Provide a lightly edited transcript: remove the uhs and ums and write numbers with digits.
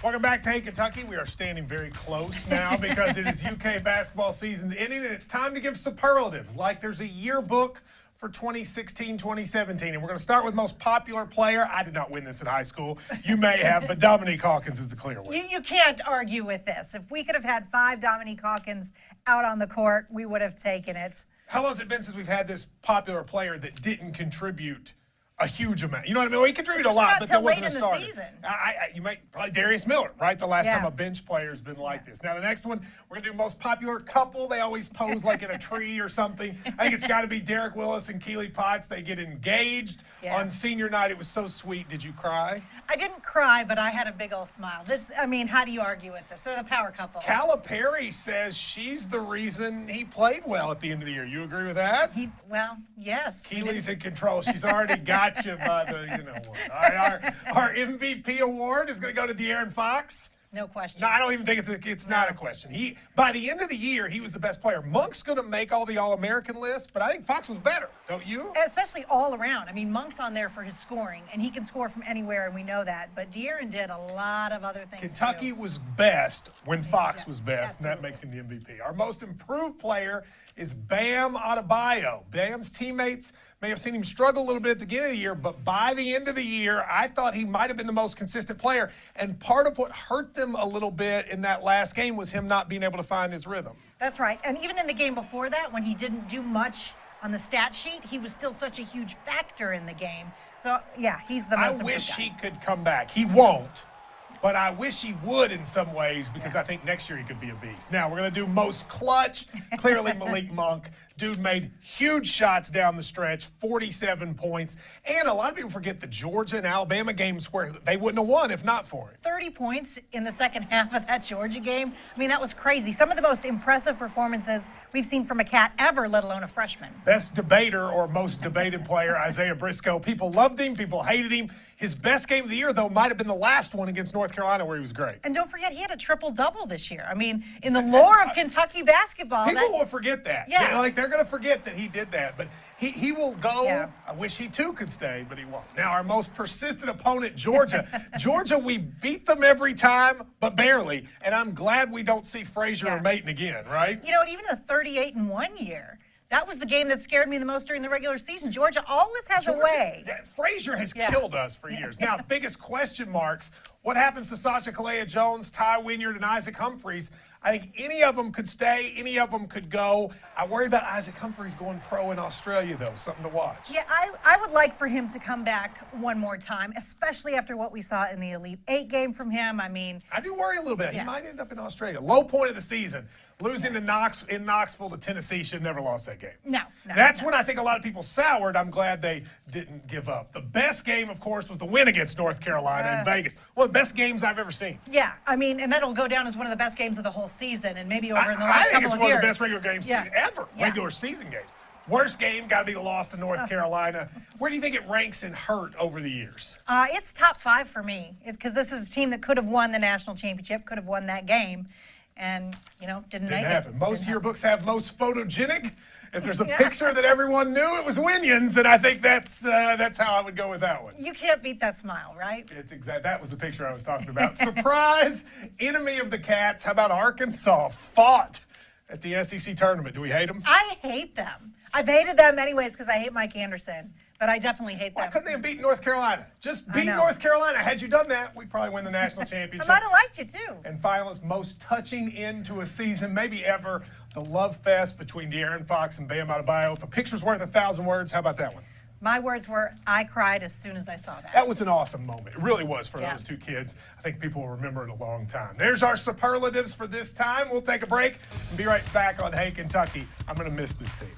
Welcome back to Hey Kentucky. We are standing very close now because it is UK basketball season's ending, and it's time to give superlatives, like there's a yearbook for 2016-2017. And we're going to start with most popular player. I did not win this in high school. You may have, but Dominique Hawkins is the clear winner. You can't argue with this. If we could have had 5 Dominique Hawkins out on the court, we would have taken it. How long has it been since we've had this popular player that didn't contribute a huge amount? You know what I mean? Well, he contributed a lot, but that wasn't a starter. You might probably Darius Miller, right? The last time a bench player has been like this. Now, the next one, we're going to do most popular couple. They always pose like in a tree or something. I think it's got to be Derek Willis and Keely Potts. They get engaged on senior night. It was so sweet. Did you cry? I didn't cry, but I had a big old smile. I mean, how do you argue with this? They're the power couple. Calipari says she's the reason he played well at the end of the year. You agree with that? Well, yes. Keely's in control. She's already got you by the, you know what. All right, our MVP award is going to go to De'Aaron Fox. No question. No, I don't even think it's not a question. By the end of the year, he was the best player. Monk's going to make all the All-American lists, but I think Fox was better, don't you? Especially all around. I mean, Monk's on there for his scoring, and he can score from anywhere, and we know that. But De'Aaron did a lot of other things, Kentucky was best when Fox was best, and that makes him the MVP. Our most improved player is Bam Adebayo. Bam's teammates may have seen him struggle a little bit at the beginning of the year, but by the end of the year, I thought he might have been the most consistent player. And part of what hurt them a little bit in that last game was him not being able to find his rhythm. That's right. And even in the game before that, when he didn't do much on the stat sheet, he was still such a huge factor in the game. So, yeah, he's the most I wish he could come back. He won't. But I wish he would in some ways because I think next year he could be a beast. Now, we're going to do most clutch. Clearly, Malik Monk. Dude made huge shots down the stretch, 47 points. And a lot of people forget the Georgia and Alabama games where they wouldn't have won if not for him. 30 points in the second half of that Georgia game. I mean, that was crazy. Some of the most impressive performances we've seen from a Cat ever, let alone a freshman. Best debater or most debated player, Isaiah Briscoe. People loved him. People hated him. His best game of the year, though, might have been the last one against North Carolina where he was great. And don't forget, he had a triple-double this year. I mean, in the lore of Kentucky basketball. People will forget that. Yeah. Like, they're going to forget that he did that. But he will go. Yeah. I wish he, too, could stay, but he won't. Now, our most persistent opponent, Georgia. Georgia, we beat them every time, but barely. And I'm glad we don't see Frazier or Maton again, right? You know, even the 38-1 year. That was the game that scared me the most during the regular season. Georgia always has a way. Frazier has killed us for years. Now, biggest question marks, what happens to Sasha Kalea-Jones, Ty Wynyard, and Isaac Humphries? I think any of them could stay. Any of them could go. I worry about Isaac Humphries going pro in Australia, though. Something to watch. Yeah, I would like for him to come back one more time, especially after what we saw in the Elite 8 game from him. I mean, I do worry a little bit. He might end up in Australia. Low point of the season. Losing to Knoxville to Tennessee, should have never lost that game. No. That's when I think a lot of people soured. I'm glad they didn't give up. The best game, of course, was the win against North Carolina in Vegas. One of the best games I've ever seen. Yeah, I mean, and that'll go down as one of the best games of the whole season, and maybe over in the last couple of years. I think it's one of the best regular games ever, regular season games. Worst game, got to be the loss to North Carolina. Where do you think it ranks in hurt over the years? It's top 5 for me. It's because this is a team that could have won the national championship, could have won that game. And, you know, didn't make happen. it. Most yearbooks have most photogenic. If there's a picture that everyone knew, it was Winions, and I think that's how I would go with that one. You can't beat that smile, right? It's that was the picture I was talking about. Surprise, enemy of the Cats. How about Arkansas fought at the SEC tournament? Do we hate them? I hate them. I've hated them anyways because I hate Mike Anderson. But I definitely hate them. Why couldn't they have beaten North Carolina? Just beat North Carolina. Had you done that, we'd probably win the national championship. I might have liked you, too. And finalist, most touching end to a season, maybe ever, the love fest between De'Aaron Fox and Bam Adebayo. If a picture's worth 1,000 words, how about that one? My words were, I cried as soon as I saw that. That was an awesome moment. It really was for those two kids. I think people will remember it a long time. There's our superlatives for this time. We'll take a break and be right back on Hey Kentucky. I'm going to miss this team.